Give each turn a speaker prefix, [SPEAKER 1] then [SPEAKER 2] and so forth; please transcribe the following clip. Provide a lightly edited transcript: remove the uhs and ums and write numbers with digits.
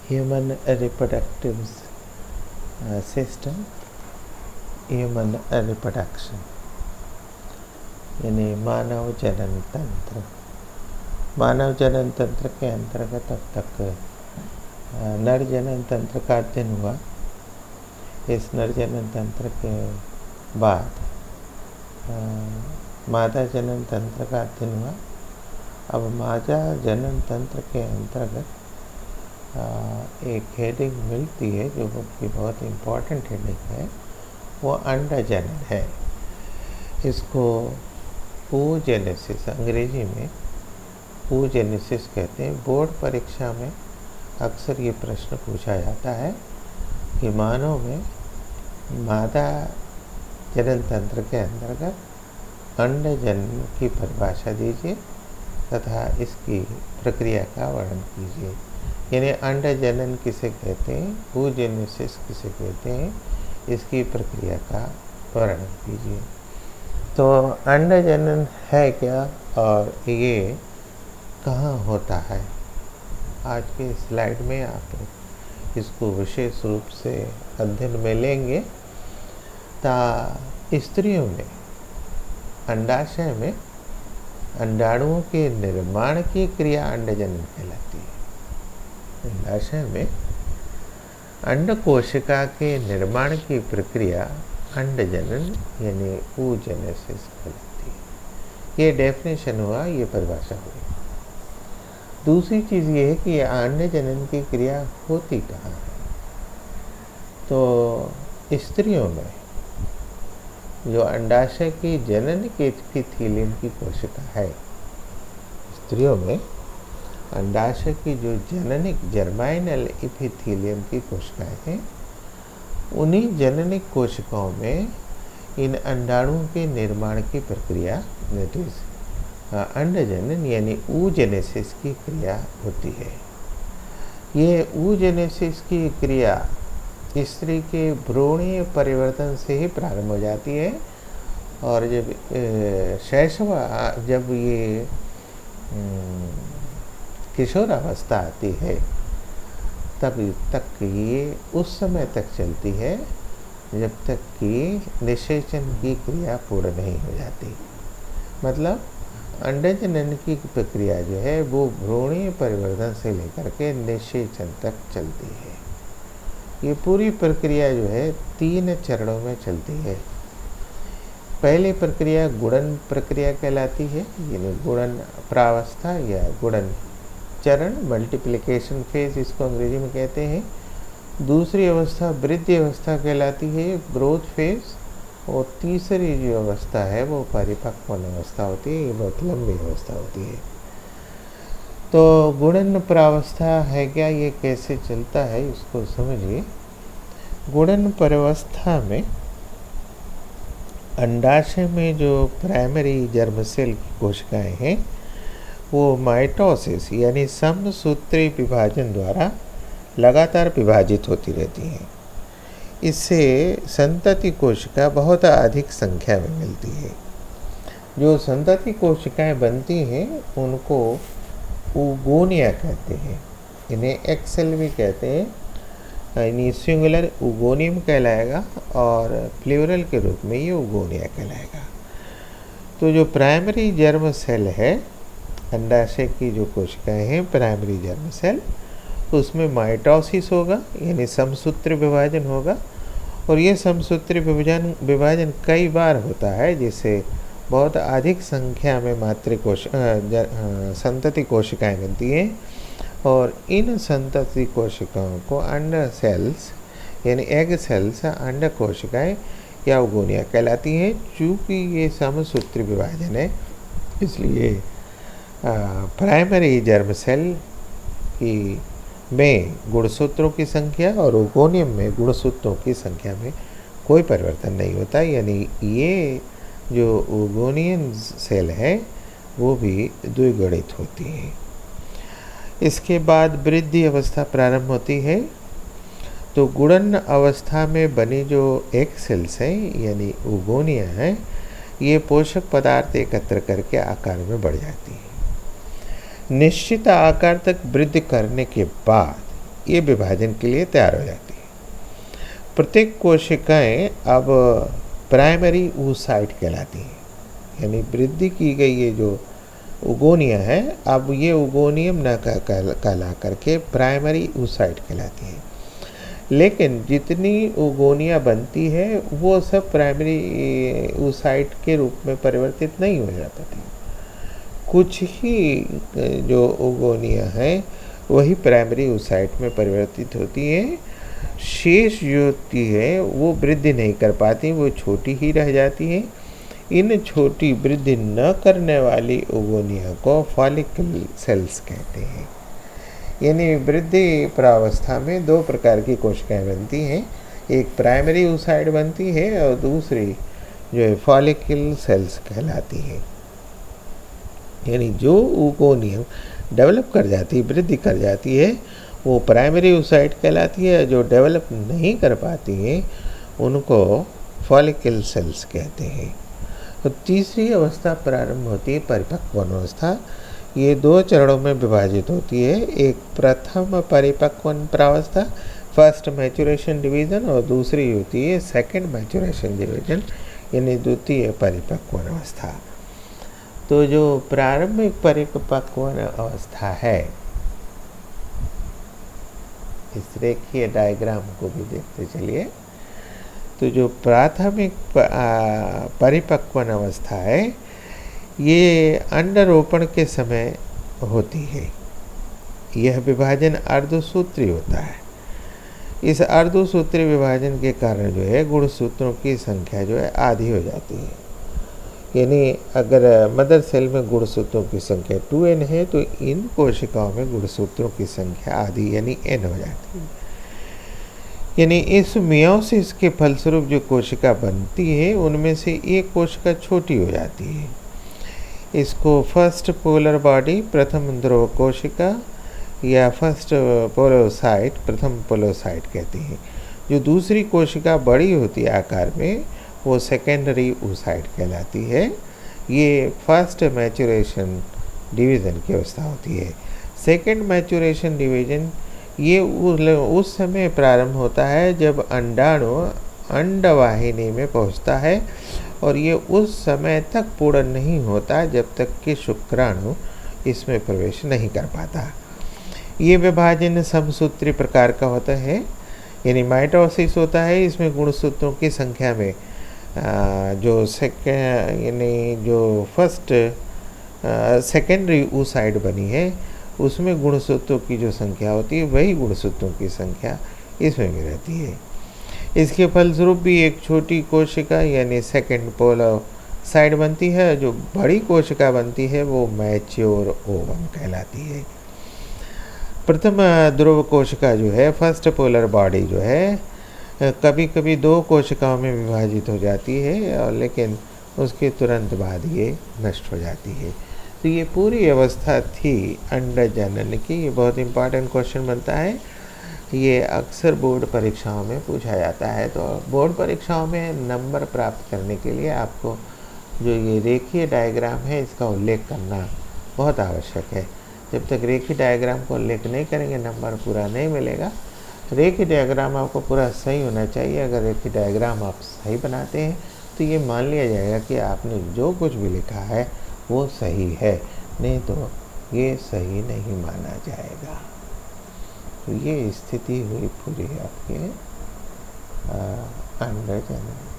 [SPEAKER 1] Human reproductive system, human reproduction यानी मानव जनन तंत्र। मानव जनन तंत्र के अंतर्गत अब तक नर जनन तंत्र का अध्ययन हुआ। इस नर जनन तंत्र के बाद मादा जनन तंत्र का अध्ययन हुआ। अब मादा जनन तंत्र के अंतर्गत एक हेडिंग मिलती है जो कि बहुत इम्पोर्टेंट हेडिंग है, वो अंड जनन है। इसको oogenesis अंग्रेजी में oogenesis कहते हैं। बोर्ड परीक्षा में अक्सर ये प्रश्न पूछा जाता है कि मानव में मादा जनन तंत्र के अंतर्गत अंड जनन की परिभाषा दीजिए तथा इसकी प्रक्रिया का वर्णन कीजिए। यानी अंड जनन किसे कहते हैं, oogenesis किसे कहते हैं, इसकी प्रक्रिया का वर्णन कीजिए। तो अंड जनन है क्या और ये कहाँ होता है, आज के स्लाइड में आप इसको विशेष रूप से अध्ययन में लेंगे। स्त्रियों में अंडाशय में अंडाणुओं के निर्माण की क्रिया अंड जनन कहलाती है। अंडाशय में अंड कोशिका के निर्माण की प्रक्रिया अंड जनन यानी oogenesis कहलाती है। ये डेफिनेशन हुआ, ये परिभाषा हुई। दूसरी चीज़ ये है कि अंड जनन की क्रिया होती कहाँ है। तो स्त्रियों में जो अंडाशय की जनन के एपिथेलियम की कोशिका है, स्त्रियों में अंडाशय की जो जननिक जर्माइनल एपिथेलियम की कोशिकाएं हैं, उन्हीं जननिक कोशिकाओं में इन अंडाणुओं के निर्माण की प्रक्रिया दैट इज अंड जनन यानी oogenesis की क्रिया होती है। ये oogenesis की क्रिया स्त्री के भ्रूणीय परिवर्तन से ही प्रारंभ हो जाती है और जब ये किशोरावस्था आती है तब तक ये उस समय तक चलती है जब तक कि निषेचन की क्रिया पूर्ण नहीं हो जाती। मतलब अंड जनन की प्रक्रिया जो है वो भ्रूणीय परिवर्तन से लेकर के निषेचन तक चलती है। ये पूरी प्रक्रिया जो है 3 चरणों में चलती है। पहली प्रक्रिया गुणन प्रक्रिया कहलाती है, यानी गुणन प्रावस्था या गुणन चरण, मल्टीप्लिकेशन फेज इसको अंग्रेजी में कहते हैं। दूसरी अवस्था वृद्धि अवस्था कहलाती है, ग्रोथ फेज। और तीसरी जो अवस्था है वो परिपक्वन अवस्था होती है, ये बहुत लंबी अवस्था होती है। तो गुणन प्रावस्था है क्या, ये कैसे चलता है इसको समझिए। गुणन प्रावस्था में अंडाशय में जो प्राइमरी जर्म सेल की कोशिकाएं हैं वो माइटोसिस यानी समसूत्री विभाजन द्वारा लगातार विभाजित होती रहती हैं। इससे संतति कोशिका बहुत अधिक संख्या में मिलती है। जो संतति कोशिकाएं बनती हैं उनको oogonia कहते हैं, इन्हें एक्सेल भी कहते हैं। यानी सिंगुलर oogonim कहलाएगा और प्लूरल के रूप में ये oogonia कहलाएगा। तो जो प्राइमरी जर्म सेल है, अंडाशय की जो कोशिकाएं हैं प्राइमरी जर्म सेल, उसमें माइटोसिस होगा यानी समसूत्री विभाजन होगा। और ये समसूत्री विभाजन कई बार होता है, जिससे बहुत अधिक संख्या में संतति कोशिकाएं बनती हैं। और इन संतति कोशिकाओं को अंड सेल्स यानी एग सेल्स अंड कोशिकाएं या oogonia कहलाती हैं। चूँकि ये समसूत्री विभाजन है इसलिए प्राइमरी जर्म सेल की में गुणसूत्रों की संख्या और oogonia में गुणसूत्रों की संख्या में कोई परिवर्तन नहीं होता। यानी ये जो ओगोनियन सेल है वो भी द्विगुणित होती है। इसके बाद वृद्धि अवस्था प्रारंभ होती है। तो गुणन अवस्था में बनी जो एग सेल्स हैं यानी oogonia है, ये पोषक पदार्थ एकत्र करके आकार में बढ़ जाती है। निश्चित आकार तक वृद्धि करने के बाद ये विभाजन के लिए तैयार हो जाती है। प्रत्येक कोशिकाएं अब प्राइमरी oocyte कहलाती हैं, यानी वृद्धि की गई ये जो उगोनिया है, अब ये उगोनियम न कहला करके प्राइमरी oocyte कहलाती है। लेकिन जितनी उगोनिया बनती है वो सब प्राइमरी oocyte के रूप में परिवर्तित नहीं हो जाती थी। कुछ ही जो उगोनिया है वही प्राइमरी oocyte में परिवर्तित होती है। शेष जो होती है वो वृद्धि नहीं कर पाती, वो छोटी ही रह जाती है। इन छोटी वृद्धि न करने वाली उगोनिया को फॉलिकल सेल्स कहते हैं। यानी वृद्धि प्रावस्था में दो प्रकार की कोशिकाएं बनती हैं, एक प्राइमरी oocyte बनती है और दूसरी जो है फॉलिकल सेल्स कहलाती है। यानी जो उगोनियम डेवलप कर जाती है, वृद्धि कर जाती है, वो प्राइमरी oocyte कहलाती है। जो डेवलप नहीं कर पाती है उनको फॉलिकल सेल्स कहते हैं। तो तीसरी अवस्था प्रारंभ होती है परिपक्वन अवस्था। ये दो चरणों में विभाजित होती है, एक प्रथम परिपक्वन प्रावस्था फर्स्ट मैचुरेशन डिवीज़न और दूसरी होती है सेकंड मैचुरेशन डिवीज़न यानी द्वितीय परिपक्वन अवस्था। तो जो प्रारंभिक परिपक्वन अवस्था है, इस रेखीय डायग्राम को भी देखते चलिए। तो जो प्राथमिक परिपक्वन अवस्था है ये अंडरोपण के समय होती है। यह विभाजन अर्धसूत्री होता है। इस अर्धसूत्री विभाजन के कारण जो है गुणसूत्रों की संख्या जो है आधी हो जाती है। यानी अगर मदर सेल में गुणसूत्रों की संख्या 2n है तो इन कोशिकाओं में गुणसूत्रों की संख्या आधी यानी n हो जाती है। यानी इस मियोसिस के फलस्वरूप जो कोशिका बनती है उनमें से एक कोशिका छोटी हो जाती है। इसको फर्स्ट पोलर बॉडी प्रथम ध्रुव कोशिका या फर्स्ट पोलोसाइट प्रथम पोलोसाइट कहती हैं। जो दूसरी कोशिका बड़ी होती है आकार में वो सेकेंडरी oocyte कहलाती है। ये फर्स्ट मैचुरेशन डिवीज़न की अवस्था होती है। सेकेंड मैचुरेशन डिवीज़न ये उस समय प्रारंभ होता है जब अंडाणु अंडवाहिनी में पहुंचता है और ये उस समय तक पूर्ण नहीं होता जब तक कि शुक्राणु इसमें प्रवेश नहीं कर पाता। ये विभाजन समसूत्री प्रकार का होता है, यानी माइटोसिस होता है। इसमें गुणसूत्रों की संख्या में जो फर्स्ट सेकेंडरी oocyte बनी है उसमें गुणसूत्रों की जो संख्या होती है वही गुणसूत्रों की संख्या इसमें भी रहती है। इसके फलस्वरूप भी एक छोटी कोशिका यानी सेकेंड पोलोसाइट बनती है। जो बड़ी कोशिका बनती है वो मैच्योर ओवम कहलाती है। प्रथम ध्रुव कोशिका जो है फर्स्ट पोलर बॉडी जो है कभी कभी दो कोशिकाओं में विभाजित हो जाती है और लेकिन उसके तुरंत बाद ये नष्ट हो जाती है। तो ये पूरी अवस्था थी अंडा जनन की। ये बहुत इंपॉर्टेंट क्वेश्चन बनता है, ये अक्सर बोर्ड परीक्षाओं में पूछा जाता है। तो बोर्ड परीक्षाओं में नंबर प्राप्त करने के लिए आपको जो ये रेखीय डायग्राम है इसका उल्लेख करना बहुत आवश्यक है। जब तक रेखीय डायग्राम को उल्लेख नहीं करेंगे नंबर पूरा नहीं मिलेगा। रेखीय डायग्राम आपको पूरा सही होना चाहिए। अगर रेखीय डायग्राम आप सही बनाते हैं तो ये मान लिया जाएगा कि आपने जो कुछ भी लिखा है वो सही है, नहीं तो ये सही नहीं माना जाएगा। तो ये स्थिति हुई पूरी आपके अंडा जनन।